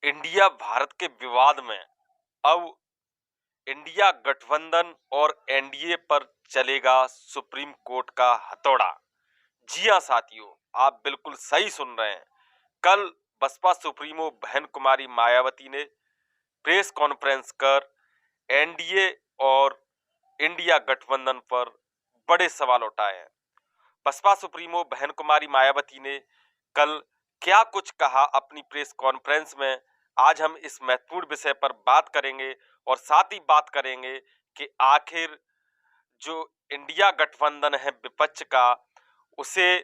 India Bharat के विवाद में अब इंडिया गठबंधन और एनडीए पर चलेगा सुप्रीम कोर्ट का हथौड़ा। जी हां साथियों, आप बिल्कुल सही सुन रहे हैं। कल बसपा सुप्रीमो बहन कुमारी मायावती ने प्रेस कॉन्फ्रेंस कर एनडीए और इंडिया गठबंधन पर बड़े सवाल उठाए हैं। बसपा सुप्रीमो बहन कुमारी मायावती ने कल क्या कुछ कहा अपनी प्रेस कॉन्फ्रेंस में, आज हम इस महत्वपूर्ण विषय पर बात करेंगे और साथ ही बात करेंगे कि आखिर जो इंडिया गठबंधन है विपक्ष का, उसे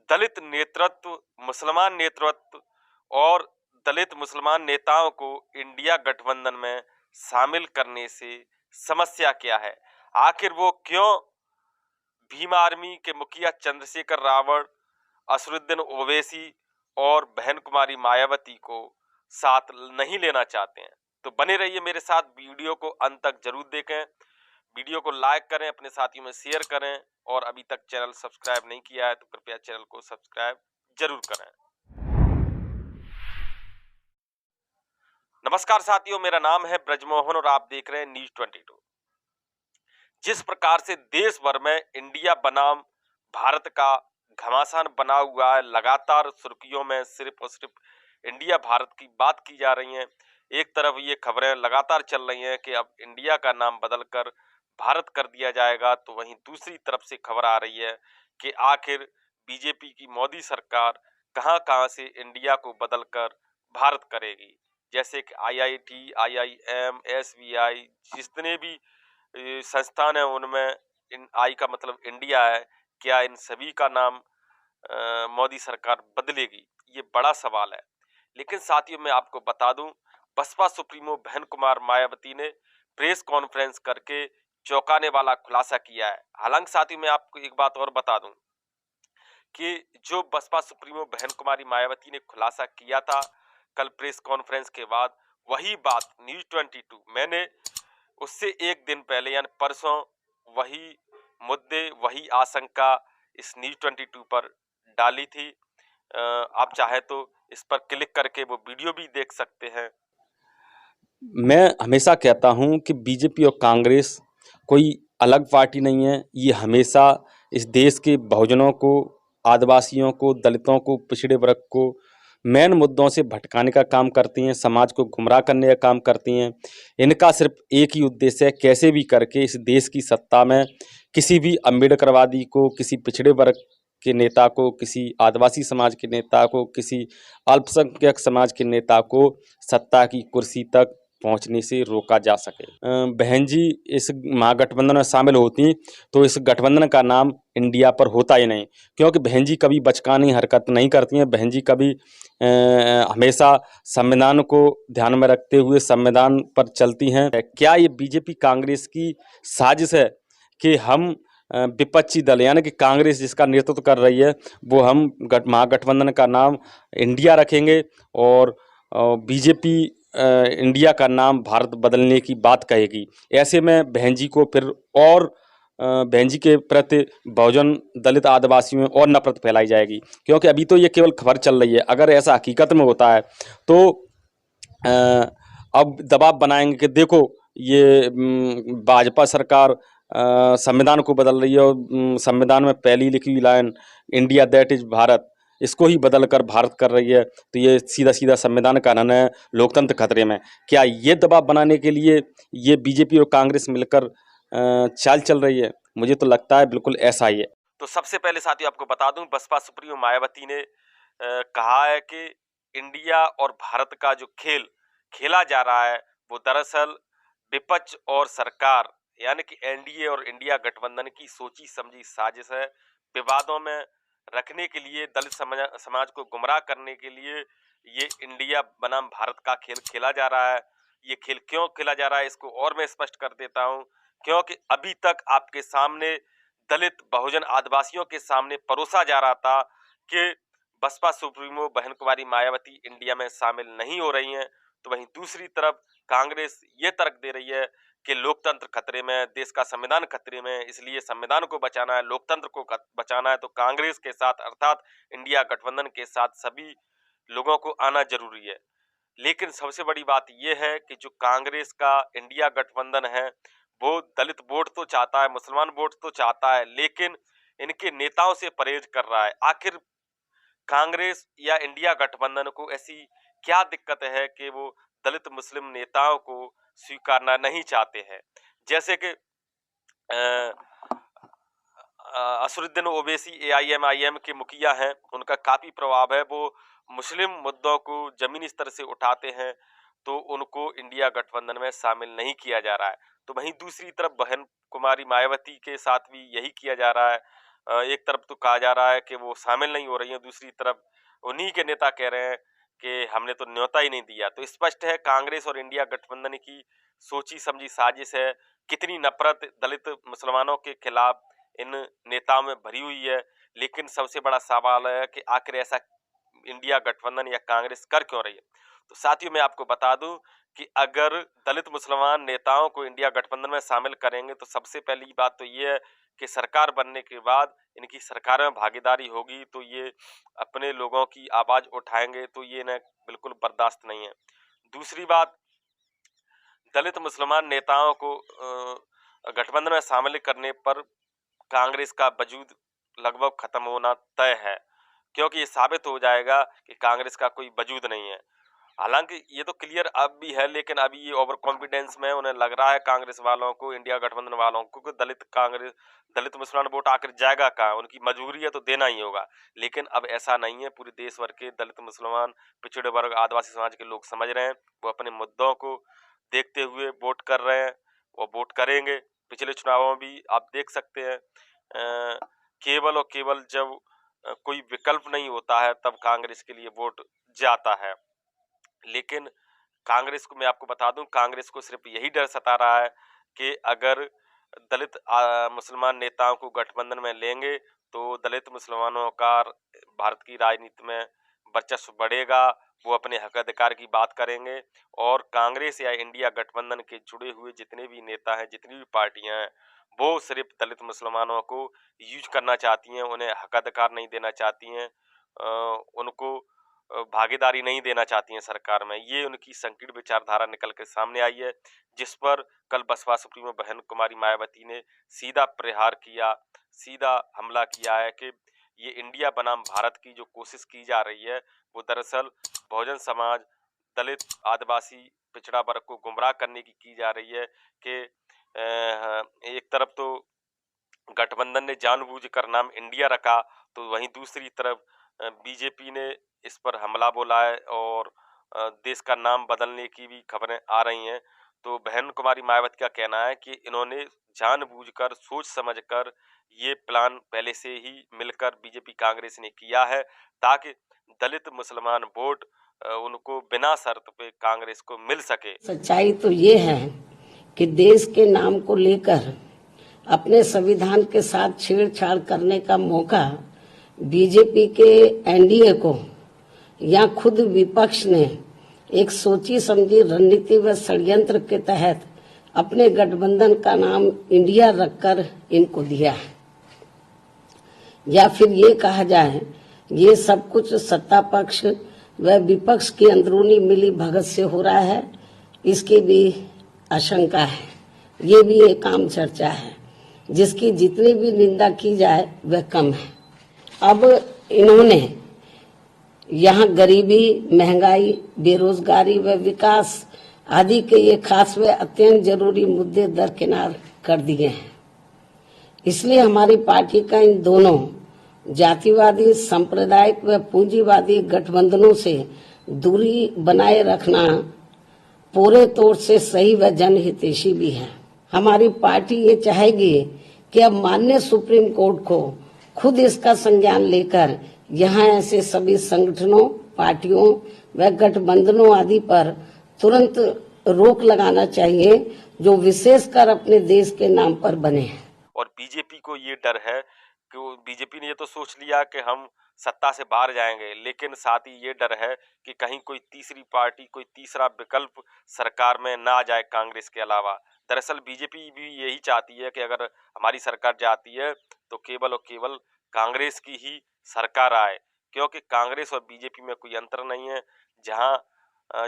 दलित नेतृत्व, मुसलमान नेतृत्व और दलित मुसलमान नेताओं को इंडिया गठबंधन में शामिल करने से समस्या क्या है। आखिर वो क्यों भीम आर्मी के मुखिया चंद्रशेखर रावण, असरुद्दीन ओवैसी और बहन कुमारी मायावती को साथ नहीं लेना चाहते हैं। तो बने रहिए मेरे साथ, वीडियो को अंत तक जरूर देखें, वीडियो को लाइक करें, अपने साथियों में शेयर करें और अभी तक चैनल सब्सक्राइब नहीं किया है तो कृपया चैनल को सब्सक्राइब जरूर करें। नमस्कार साथियों, मेरा नाम है ब्रजमोहन और आप देख रहे हैं न्यूज 22। जिस प्रकार से देश भर में इंडिया बनाम भारत का घमासान बना हुआ है, लगातार सुर्खियों में सिर्फ और सिर्फ इंडिया भारत की बात की जा रही है। एक तरफ ये खबरें लगातार चल रही हैं कि अब इंडिया का नाम बदलकर भारत कर दिया जाएगा, तो वहीं दूसरी तरफ से खबर आ रही है कि आखिर बीजेपी की मोदी सरकार कहां कहां से इंडिया को बदलकर भारत करेगी। जैसे कि आईआईटी, आईआईएम, एसबीआई, जितने भी संस्थान है उनमें इन आई का मतलब इंडिया है, क्या इन सभी का नाम मोदी सरकार बदलेगी? ये बड़ा सवाल है। लेकिन साथियों मैं आपको बता दूं, बसपा सुप्रीमो बहन कुमार मायावती ने प्रेस कॉन्फ्रेंस करके चौंकाने वाला खुलासा किया है। हालांकि साथियों मैं आपको एक बात और बता दूं कि जो बसपा सुप्रीमो बहन कुमारी मायावती ने खुलासा किया था कल प्रेस कॉन्फ्रेंस के बाद, वही बात न्यूज 22 मैंने उससे एक दिन पहले यानी परसों वही मुद्दे, वही आशंका इस न्यूज 22 पर डाली थी। आप चाहे तो इस पर क्लिक करके वो वीडियो भी देख सकते हैं। मैं हमेशा कहता हूं कि बीजेपी और कांग्रेस कोई अलग पार्टी नहीं है। ये हमेशा इस देश के बहुजनों को, आदिवासियों को, दलितों को, पिछड़े वर्ग को मेन मुद्दों से भटकाने का काम करती हैं, समाज को गुमराह करने का काम करती हैं। इनका सिर्फ एक ही उद्देश्य है, कैसे भी करके इस देश की सत्ता में किसी भी अम्बेडकरवादी को, किसी पिछड़े वर्ग के नेता को, किसी आदिवासी समाज के नेता को, किसी अल्पसंख्यक समाज के नेता को सत्ता की कुर्सी तक पहुंचने से रोका जा सके। बहन जी इस महागठबंधन में शामिल होती तो इस गठबंधन का नाम इंडिया पर होता ही नहीं, क्योंकि बहन जी कभी बचकानी हरकत नहीं करती हैं। बहन जी कभी हमेशा संविधान को ध्यान में रखते हुए संविधान पर चलती हैं। क्या ये बीजेपी कांग्रेस की साजिश है कि हम विपक्षी दल यानी कि कांग्रेस जिसका नेतृत्व कर रही है, वो हम महागठबंधन का नाम इंडिया रखेंगे और बीजेपी इंडिया का नाम भारत बदलने की बात कहेगी? ऐसे में बहन जी को फिर और बहन जी के प्रति बहुजन, दलित, आदिवासियों में और नफरत फैलाई जाएगी, क्योंकि अभी तो ये केवल खबर चल रही है। अगर ऐसा हकीकत में होता है तो अब दबाव बनाएंगे कि देखो ये भाजपा सरकार संविधान को बदल रही है और संविधान में पहली लिखी हुई line India that is Bharat, इसको ही बदल कर भारत कर रही है, तो ये सीधा सीधा संविधान का हनन है, लोकतंत्र खतरे में। क्या ये दबाव बनाने के लिए ये बीजेपी और कांग्रेस मिलकर चाल चल रही है? मुझे तो लगता है बिल्कुल ऐसा ही है। तो सबसे पहले साथियों आपको बता दूं, बसपा सुप्रीमो मायावती ने कहा है कि इंडिया और भारत का जो खेल खेला जा रहा है वो दरअसल विपक्ष और सरकार यानी कि एनडीए और इंडिया गठबंधन की सोची समझी साजिश है। विवादों में रखने के लिए, दलित समाज को गुमराह करने के लिए ये इंडिया बनाम भारत का खेल खेला जा रहा है। ये खेल क्यों खेला जा रहा है इसको और मैं स्पष्ट कर देता हूं, क्योंकि अभी तक आपके सामने दलित, बहुजन, आदिवासियों के सामने परोसा जा रहा था कि बसपा सुप्रीमो बहन कुमारी मायावती इंडिया में शामिल नहीं हो रही हैं, तो वहीं दूसरी तरफ कांग्रेस ये तर्क दे रही है कि लोकतंत्र खतरे में, देश का संविधान खतरे में, इसलिए संविधान को बचाना है, लोकतंत्र को बचाना है, तो कांग्रेस के साथ अर्थात इंडिया गठबंधन के साथ सभी लोगों को आना जरूरी है। लेकिन सबसे बड़ी बात यह है कि जो कांग्रेस का इंडिया गठबंधन है वो दलित वोट तो चाहता है, मुसलमान वोट तो चाहता है, लेकिन इनके नेताओं से परहेज कर रहा है। आखिर कांग्रेस या इंडिया गठबंधन को ऐसी क्या दिक्कत है कि वो दलित मुस्लिम नेताओं को स्वीकारना नहीं चाहते हैं? जैसे कि असरुद्दीन ओवैसी एआईएमआईएम के मुखिया हैं, उनका काफी प्रभाव है, वो मुस्लिम मुद्दों को जमीनी स्तर से उठाते हैं, तो उनको इंडिया गठबंधन में शामिल नहीं किया जा रहा है। तो वहीं दूसरी तरफ बहन कुमारी मायावती के साथ भी यही किया जा रहा है। एक तरफ तो कहा जा रहा है कि वो शामिल नहीं हो रही है, दूसरी तरफ उन्हीं के नेता कह रहे हैं कि हमने तो न्योता ही नहीं दिया। तो स्पष्ट है कांग्रेस और इंडिया गठबंधन की सोची समझी साजिश है। कितनी नफरत दलित मुसलमानों के खिलाफ इन नेताओं में भरी हुई है, लेकिन सबसे बड़ा सवाल है कि आखिर ऐसा इंडिया गठबंधन या कांग्रेस कर क्यों रही है। तो साथियों मैं आपको बता दूं कि अगर दलित मुसलमान नेताओं को इंडिया गठबंधन में शामिल करेंगे तो सबसे पहली बात तो ये है कि सरकार बनने के बाद इनकी सरकार में भागीदारी होगी, तो ये अपने लोगों की आवाज उठाएंगे, तो ये इन्हें बिल्कुल बर्दाश्त नहीं है। दूसरी बात, दलित मुसलमान नेताओं को गठबंधन में शामिल करने पर कांग्रेस का वजूद लगभग खत्म होना तय है, क्योंकि ये साबित हो जाएगा कि कांग्रेस का कोई वजूद नहीं है। हालांकि ये तो क्लियर अब भी है, लेकिन अभी ये ओवर कॉन्फिडेंस में उन्हें लग रहा है कांग्रेस वालों को, इंडिया गठबंधन वालों को, कि दलित मुसलमान वोट आखिर जाएगा कहाँ, उनकी मजबूरी है तो देना ही होगा। लेकिन अब ऐसा नहीं है, पूरे देश भर के दलित मुसलमान पिछड़े वर्ग आदिवासी समाज के लोग समझ रहे हैं, वो अपने मुद्दों को देखते हुए वोट कर रहे हैं, वो वोट करेंगे। पिछले चुनावों में भी आप देख सकते हैं केवल और केवल जब कोई विकल्प नहीं होता है तब कांग्रेस के लिए वोट जाता है। लेकिन कांग्रेस को मैं आपको बता दूं, कांग्रेस को सिर्फ यही डर सता रहा है कि अगर दलित मुसलमान नेताओं को गठबंधन में लेंगे तो दलित मुसलमानों का भारत की राजनीति में वर्चस्व बढ़ेगा, वो अपने हक अधिकार की बात करेंगे, और कांग्रेस या इंडिया गठबंधन के जुड़े हुए जितने भी नेता हैं, जितनी भी पार्टियां हैं, वो सिर्फ दलित मुसलमानों को यूज करना चाहती हैं, उन्हें हक अधिकार नहीं देना चाहती हैं, उनको भागीदारी नहीं देना चाहती हैं सरकार में। ये उनकी संकीर्ण विचारधारा निकल के सामने आई है, जिस पर कल बसपा सुप्रीमो बहन कुमारी मायावती ने सीधा प्रहार किया, सीधा हमला किया है कि ये इंडिया बनाम भारत की जो कोशिश की जा रही है वो दरअसल बहुजन समाज, दलित, आदिवासी, पिछड़ा वर्ग को गुमराह करने की जा रही है। कि एक तरफ तो गठबंधन ने जानबूझकर नाम इंडिया रखा, तो वहीं दूसरी तरफ बीजेपी ने इस पर हमला बोला है और देश का नाम बदलने की भी खबरें आ रही हैं। तो बहन कुमारी मायावती का कहना है कि इन्होंने जानबूझकर, सोच समझकर ये प्लान पहले से ही मिलकर बीजेपी कांग्रेस ने किया है, ताकि दलित मुसलमान वोट उनको बिना शर्त पे कांग्रेस को मिल सके। सच्चाई तो ये है कि देश के नाम को लेकर अपने संविधान के साथ छेड़छाड़ करने का मौका बीजेपी के एनडीए को या खुद विपक्ष ने एक सोची समझी रणनीति व षड्यंत्र के तहत अपने गठबंधन का नाम इंडिया रखकर इनको दिया है। या फिर ये कहा जाए ये सब कुछ सत्ता पक्ष व विपक्ष की अंदरूनी मिली भगत से हो रहा है, इसकी भी आशंका है। ये भी एक आम चर्चा है जिसकी जितनी भी निंदा की जाए वह कम है। अब इन्होंने यहाँ गरीबी, महंगाई, बेरोजगारी व विकास आदि के ये खास व अत्यंत जरूरी मुद्दे दरकिनार कर दिए हैं। इसलिए हमारी पार्टी का इन दोनों जातिवादी, सांप्रदायिक व पूंजीवादी गठबंधनों से दूरी बनाए रखना पूरे तौर से सही व जनहितैषी भी है। हमारी पार्टी ये चाहेगी कि अब माननीय सुप्रीम कोर्ट को खुद इसका संज्ञान लेकर यहाँ ऐसे सभी संगठनों, पार्टियों व गठबंधनों आदि पर तुरंत रोक लगाना चाहिए जो विशेषकर अपने देश के नाम पर बने हैं। और बीजेपी को ये डर है कि बीजेपी ने ये तो सोच लिया कि हम सत्ता से बाहर जाएंगे, लेकिन साथ ही ये डर है कि कहीं कोई तीसरी पार्टी, कोई तीसरा विकल्प सरकार में ना आ जाए कांग्रेस के अलावा। दरअसल बीजेपी भी यही चाहती है कि अगर हमारी सरकार जाती है तो केवल और केवल कांग्रेस की ही सरकार आए, क्योंकि कांग्रेस और बीजेपी में कोई अंतर नहीं है। जहां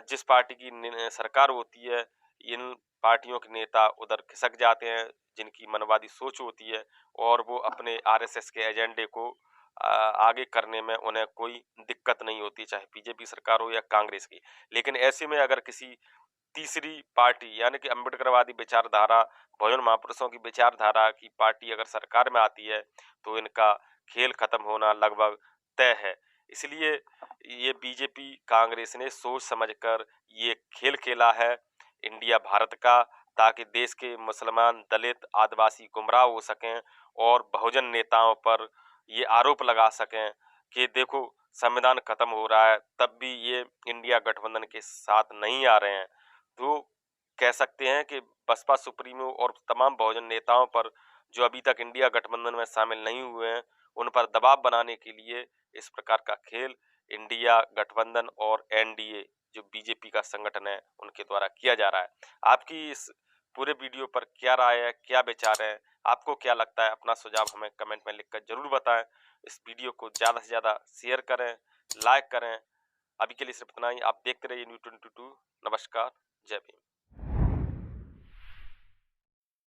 जिस पार्टी की सरकार होती है, इन पार्टियों के नेता उधर खिसक जाते हैं, जिनकी मनवादी सोच होती है, और वो अपने आरएसएस के एजेंडे को आगे करने में उन्हें कोई दिक्कत नहीं होती, चाहे बीजेपी सरकार हो या कांग्रेस की। लेकिन ऐसे में अगर किसी तीसरी पार्टी यानी कि अम्बेडकरवादी विचारधारा, बहुजन महापुरुषों की विचारधारा की पार्टी अगर सरकार में आती है, तो इनका खेल खत्म होना लगभग तय है। इसलिए ये बीजेपी कांग्रेस ने सोच समझकर ये खेल खेला है इंडिया भारत का, ताकि देश के मुसलमान, दलित, आदिवासी गुमराह हो सकें और बहुजन नेताओं पर ये आरोप लगा सकें कि देखो संविधान खत्म हो रहा है, तब भी ये इंडिया गठबंधन के साथ नहीं आ रहे हैं। तो कह सकते हैं कि बसपा सुप्रीमो और तमाम बहुजन नेताओं पर, जो अभी तक इंडिया गठबंधन में शामिल नहीं हुए हैं, उन पर दबाव बनाने के लिए इस प्रकार का खेल इंडिया गठबंधन और एनडीए जो बीजेपी का संगठन है उनके द्वारा किया जा रहा है। आपकी इस पूरे वीडियो पर क्या राय है, क्या विचार है, आपको क्या लगता है? अपना सुझाव हमें कमेंट में लिखकर जरूर बताएं। इस वीडियो को ज़्यादा से ज़्यादा शेयर करें, लाइक करें। अभी के लिए सिर्फ इतना ही। आप देखते रहिए न्यूज़ 22। नमस्कार, जय भीम।